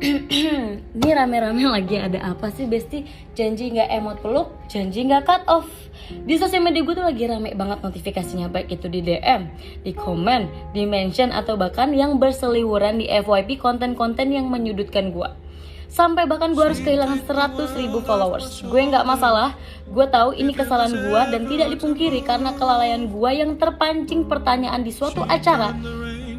Ini rame-rame lagi ada apa sih Besti? Janji nggak emot peluk, janji nggak cut off. Di sosial media gue tuh lagi rame banget notifikasinya, baik itu di DM, di komen, di mention, atau bahkan yang berseliweran di FYP konten-konten yang menyudutkan gue. Sampai bahkan gue harus kehilangan 100.000 followers. Gue nggak masalah, gue tahu ini kesalahan gue dan tidak dipungkiri karena kelalaian gue yang terpancing pertanyaan di suatu acara.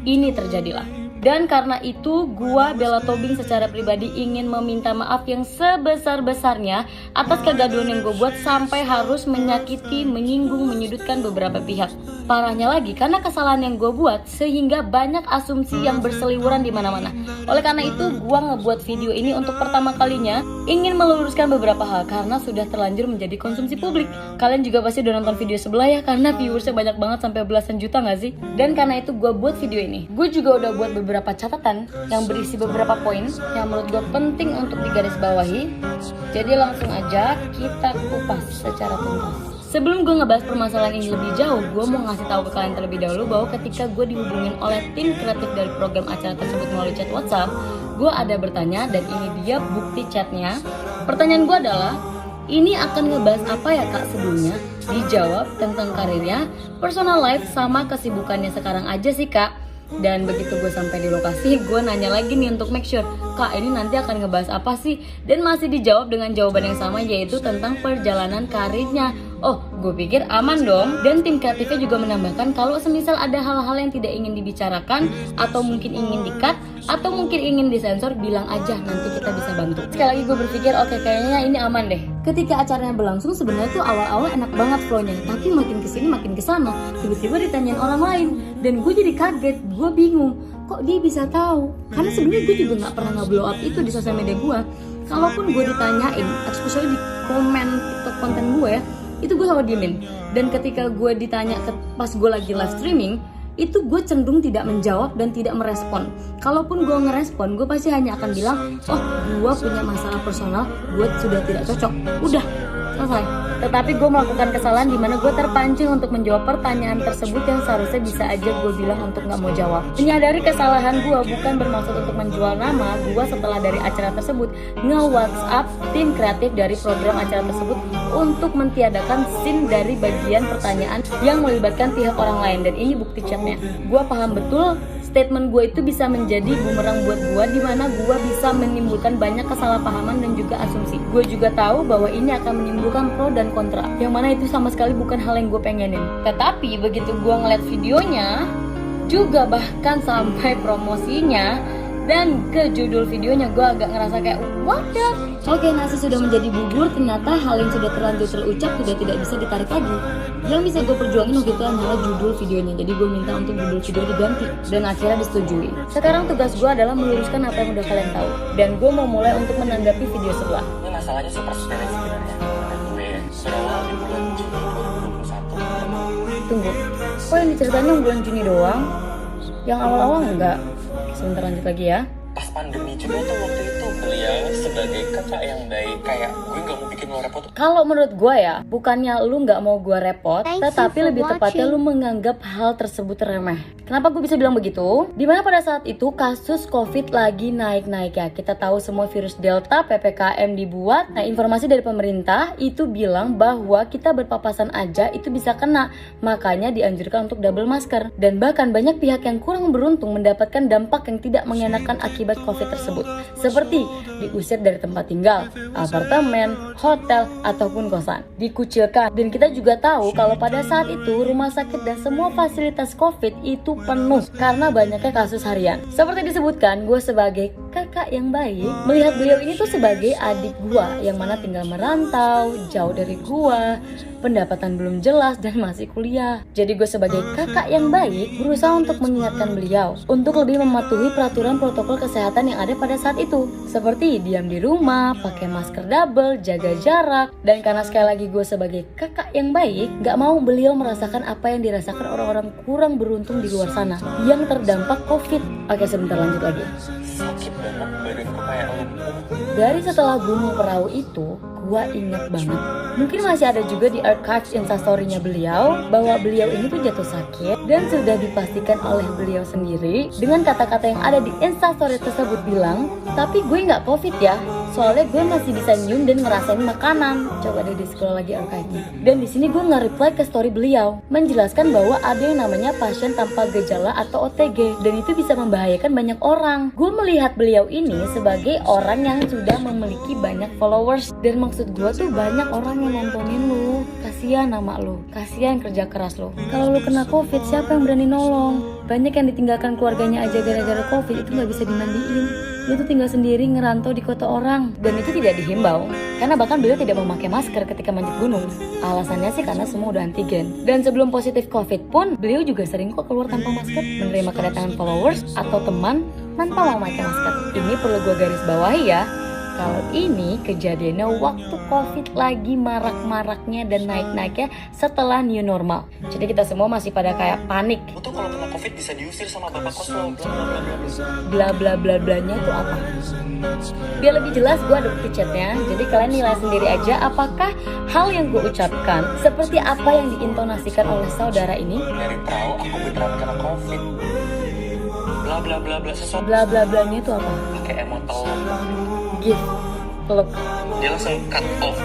Ini terjadilah. Dan karena itu gue, Bella Tobing, secara pribadi ingin meminta maaf yang sebesar-besarnya atas kegaduhan yang gue buat sampai harus menyakiti, menyinggung, menyudutkan beberapa pihak. Parahnya lagi, karena kesalahan yang gue buat sehingga banyak asumsi yang berseliweran di mana-mana. Oleh karena itu, gue ngebuat video ini untuk pertama kalinya ingin meluruskan beberapa hal karena sudah terlanjur menjadi konsumsi publik. Kalian juga pasti udah nonton video sebelah ya, karena viewersnya banyak banget sampai belasan juta gak sih? Dan karena itu gue buat video ini. Gue juga udah buat beberapa catatan yang berisi beberapa poin yang menurut gue penting untuk digarisbawahi. Jadi langsung aja kita kupas secara tuntas. Sebelum gue ngebahas permasalahan ini lebih jauh, gue mau ngasih tahu ke kalian terlebih dahulu bahwa ketika gue dihubungin oleh tim kreatif dari program acara tersebut melalui chat WhatsApp, gue ada bertanya dan ini dia bukti chatnya. Pertanyaan gue adalah, ini akan ngebahas apa ya kak sebelumnya? Dijawab tentang karirnya, personal life, sama kesibukannya sekarang aja sih kak. Dan begitu gue sampai di lokasi, gue nanya lagi nih untuk make sure, kak ini nanti akan ngebahas apa sih? Dan masih dijawab dengan jawaban yang sama, yaitu tentang perjalanan karirnya. Oh, gue pikir aman dong. Dan tim kreatifnya juga menambahkan kalau semisal ada hal-hal yang tidak ingin dibicarakan, atau mungkin ingin di-cut, atau mungkin ingin disensor, bilang aja, nanti kita bisa bantu. Sekali lagi gue berpikir, oke, kayaknya ini aman deh. Ketika acaranya berlangsung sebenarnya tuh awal-awal enak banget flownya, tapi makin kesini makin kesana, tiba-tiba ditanyain orang lain. Dan gue jadi kaget, gue bingung, kok dia bisa tahu? Karena sebenarnya gue juga nggak pernah nge-blow up itu di sosial media gue. Kalaupun gue ditanyain, especially di komen TikTok konten gue ya, itu gue selalu diemin. Dan ketika gue ditanya pas gue lagi live streaming, itu gue cenderung tidak menjawab dan tidak merespon. Kalaupun gue ngerespon, gue pasti hanya akan bilang, oh gue punya masalah personal, gue sudah tidak cocok. Udah, selesai. Tetapi gue melakukan kesalahan di mana gue terpancing untuk menjawab pertanyaan tersebut yang seharusnya bisa aja gue bilang untuk gak mau jawab. Menyadari kesalahan gue bukan bermaksud untuk menjual nama gue. Setelah dari acara tersebut nge-WhatsApp tim kreatif dari program acara tersebut untuk mentiadakan scene dari bagian pertanyaan yang melibatkan pihak orang lain. Dan ini bukti chatnya. Gue paham betul statement gue itu bisa menjadi bumerang buat gue, di mana gue bisa menimbulkan banyak kesalahpahaman dan juga asumsi. Gue juga tahu bahwa ini akan menimbulkan pro dan kontra, yang mana itu sama sekali bukan hal yang gue pengenin. Tetapi begitu gue ngeliat videonya, juga bahkan sampai promosinya dan ke judul videonya, gue agak ngerasa kayak what the. Oke, nasi sudah menjadi bubur, ternyata hal yang sudah terlanjur terucap sudah tidak bisa ditarik lagi. Yang bisa gue perjuangin waktu itu hanyalah judul videonya. Jadi gue minta untuk judul video diganti dan akhirnya disetujui. Sekarang tugas gue adalah meluruskan apa yang udah kalian tahu, dan gue mau mulai untuk menanggapi video sebelah. Ini masalahnya super sepele sebenarnya. Karena gue berawal di bulan Juni 2021. Tunggu, kok yang diceritain yang bulan Juni doang? Yang awal-awal enggak? Sebentar, lanjut lagi ya. Pas pandemi juga tuh waktu itu beliau sebagai kakak yang baik, kayak gue gak mau bikin lo repot. Kalau menurut gue ya, bukannya lu nggak mau gue repot, tetapi lebih tepatnya lu menganggap hal tersebut remeh. Kenapa gue bisa bilang begitu? Dimana pada saat itu kasus COVID lagi naik-naik ya. Kita tahu semua virus Delta, PPKM dibuat. Nah, informasi dari pemerintah itu bilang bahwa kita berpapasan aja itu bisa kena. Makanya dianjurkan untuk double masker. Dan bahkan banyak pihak yang kurang beruntung mendapatkan dampak yang tidak mengenakan akibat COVID tersebut. Seperti diusir dari tempat tinggal, apartemen, hotel, ataupun kosan. Dikucilkan. Dan kita juga tahu kalau pada saat itu rumah sakit dan semua fasilitas COVID itu penuh karena banyaknya kasus harian. Seperti disebutkan, gue sebagai kakak yang baik melihat beliau ini tuh sebagai adik gue yang mana tinggal merantau, jauh dari gue, pendapatan belum jelas dan masih kuliah. Jadi gue sebagai kakak yang baik berusaha untuk mengingatkan beliau untuk lebih mematuhi peraturan protokol kesehatan yang ada pada saat itu. Seperti diam di rumah, pakai masker double, jaga jarak. Dan karena sekali lagi gue sebagai kakak yang baik gak mau beliau merasakan apa yang dirasakan orang-orang kurang beruntung di luar sana yang terdampak COVID. Oke, sebentar, lanjut lagi. Sakit banget, badanku kayak lumpuh. Dari setelah Gunung Perahu itu, gua inget banget. Mungkin masih ada juga di archive instastory-nya beliau bahwa beliau ini tuh jatuh sakit dan sudah dipastikan oleh beliau sendiri dengan kata-kata yang ada di instastory tersebut bilang, tapi gue nggak covid ya, soalnya gue masih bisa nyium dan ngerasain makanan. Coba deh di scroll lagi archive-nya. Dan di sini gue nge-reply ke story beliau menjelaskan bahwa ada yang namanya pasien tanpa gejala atau OTG dan itu bisa membahayakan banyak orang. Gue melihat beliau ini sebagai orang yang sudah memiliki banyak followers dan maksud gue tuh banyak orang yang nontonin lu. Kasihan nama lu, kasihan kerja keras lu. Kalau lu kena covid, siapa yang berani nolong? Banyak yang ditinggalkan keluarganya aja gara-gara covid itu nggak bisa dimandiin. Dia tuh tinggal sendiri ngerantau di kota orang dan itu tidak dihimbau karena bahkan beliau tidak memakai masker ketika manjat gunung. Alasannya sih karena semua udah antigen. Dan sebelum positif covid pun beliau juga sering kok keluar tanpa masker, menerima kedatangan followers atau teman tanpa memakai masker. Ini perlu gue garis bawahi ya. Kalau ini kejadiannya waktu covid lagi marak-maraknya dan naik-naiknya setelah new normal. Jadi kita semua masih pada kayak panik. Lu tuh kalau kena covid bisa diusir sama bapak kos lo, Bla bla bla blanya itu apa? Biar lebih jelas gue ada bukti chatnya. Jadi kalian nilai sendiri aja apakah hal yang gue ucapkan seperti apa yang diintonasikan oleh saudara ini. Dari perahu aku beneran kena covid. Bla bla bla bla sesuatu. Bla bla blanya itu apa? Pakai emot peluk. Gift, peluk. Dia langsung cut off.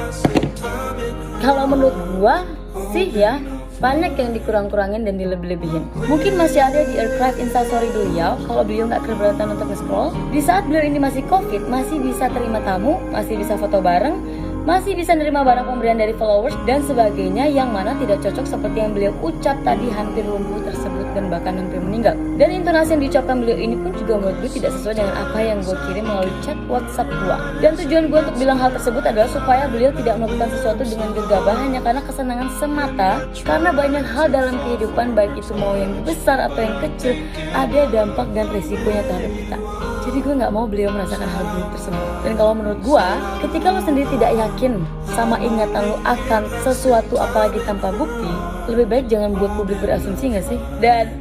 Kalau menurut gua sih ya banyak yang dikurang-kurangin dan dilebih-lebihin. Mungkin masih ada di archive instastory beliau kalau beliau nggak keberatan untuk nge-scroll. Di saat beliau ini masih covid, masih bisa terima tamu, masih bisa foto bareng, masih bisa nerima barang pemberian dari followers dan sebagainya yang mana tidak cocok seperti yang beliau ucap tadi hampir lumpuh tersebut dan bahkan hampir meninggal. Dan intonasi yang diucapkan beliau ini pun juga menurut gue tidak sesuai dengan apa yang gue kirim melalui chat WhatsApp gue. Dan tujuan gue untuk bilang hal tersebut adalah supaya beliau tidak melakukan sesuatu dengan gegabah hanya karena kesenangan semata. Karena banyak hal dalam kehidupan baik itu mau yang besar atau yang kecil ada dampak dan risikonya terhadap kita. Jadi gue gak mau beliau merasakan hal buruk tersebut. Dan kalau menurut gue, ketika lo sendiri tidak yakin sama ingatan lo akan sesuatu apalagi tanpa bukti, lebih baik jangan buat publik berasumsi gak sih? Dan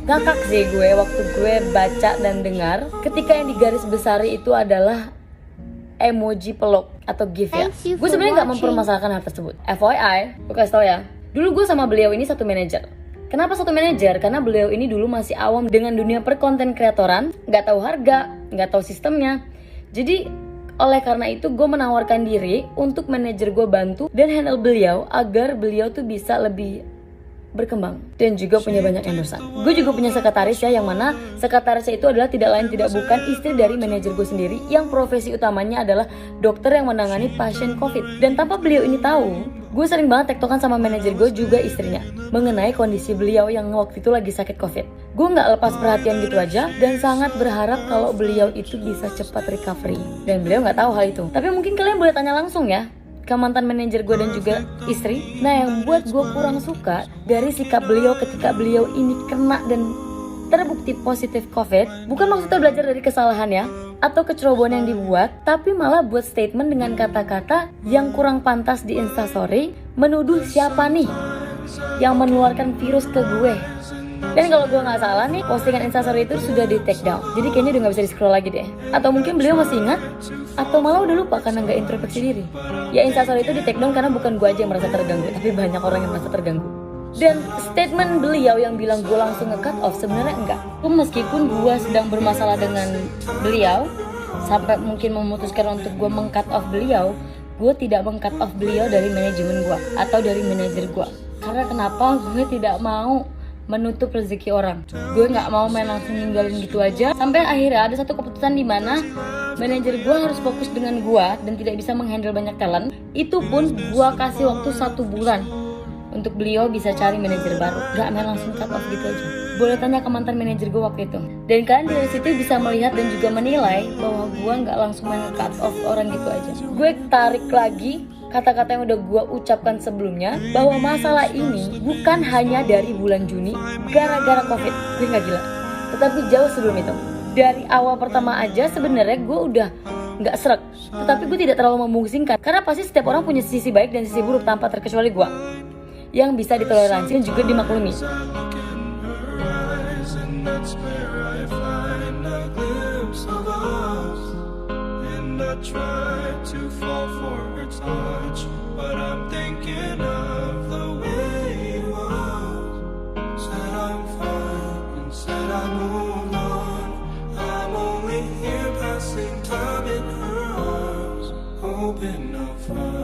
ngakak sih gue waktu gue baca dan dengar ketika yang digaris besari itu adalah emoji peluk atau gif ya. Gue sebenarnya gak mempermasalahkan hal tersebut. FYI, gue kasih tau ya, dulu gue sama beliau ini satu manajer. Kenapa satu manajer? Karena beliau ini dulu masih awam dengan dunia perkonten kreatoran, nggak tahu harga, nggak tahu sistemnya. Jadi oleh karena itu gue menawarkan diri untuk manajer gue bantu dan handle beliau agar beliau tuh bisa lebih berkembang dan juga punya banyak endorsan. Gue juga punya sekretaris ya, yang mana sekretarisnya itu adalah tidak lain tidak bukan istri dari manajer gue sendiri yang profesi utamanya adalah dokter yang menangani pasien covid. Dan tanpa beliau ini tahu, gue sering banget tektokan sama manajer gue juga istrinya mengenai kondisi beliau yang waktu itu lagi sakit covid. Gue gak lepas perhatian gitu aja dan sangat berharap kalau beliau itu bisa cepat recovery. Dan beliau gak tahu hal itu. Tapi mungkin kalian boleh tanya langsung ya ke mantan manajer gue dan juga istri. Nah yang buat gue kurang suka dari sikap beliau ketika beliau ini kena dan terbukti positif covid, bukan maksudnya belajar dari kesalahan ya atau kecerobohan yang dibuat, tapi malah buat statement dengan kata-kata yang kurang pantas di instastory, menuduh siapa nih yang menularkan virus ke gue. Dan kalau gue gak salah nih, postingan instastory itu sudah di take down, jadi kayaknya udah gak bisa di scroll lagi deh. Atau mungkin beliau masih ingat, atau malah udah lupa karena gak introspeksi diri. Ya instastory itu di take down karena bukan gue aja yang merasa terganggu, tapi banyak orang yang merasa terganggu. Dan statement beliau yang bilang gue langsung nge-cut off, sebenarnya enggak. Meskipun gue sedang bermasalah dengan beliau, sampai mungkin memutuskan untuk gue meng-cut off beliau, gue tidak meng-cut off beliau dari manajemen gue atau dari manajer gue. Karena kenapa? Gue tidak mau menutup rezeki orang. Gue nggak mau main langsung ninggalin gitu aja. Sampai akhirnya ada satu keputusan di mana manajer gue harus fokus dengan gue dan tidak bisa menghandle banyak talent. Itu pun gue kasih waktu 1 bulan untuk beliau bisa cari manajer baru. Gak main langsung cut off gitu aja. Boleh tanya ke mantan manajer gue waktu itu. Dan kalian dari situ bisa melihat dan juga menilai bahwa gue nggak langsung main cut off orang gitu aja. Gue tarik lagi kata-kata yang udah gue ucapkan sebelumnya, bahwa masalah ini bukan hanya dari bulan Juni gara-gara covid. Gue gak gila, tetapi jauh sebelum itu. Dari awal pertama aja sebenarnya gue udah gak srek, tetapi gue tidak terlalu memusingkan karena pasti setiap orang punya sisi baik dan sisi buruk tanpa terkecuali gue, yang bisa ditoleransi dan juga dimaklumi. tried to fall for her touch, but I'm thinking of the way it was. Said I'm fine and said I moved on. I'm only here passing time in her arms, hoping I'll find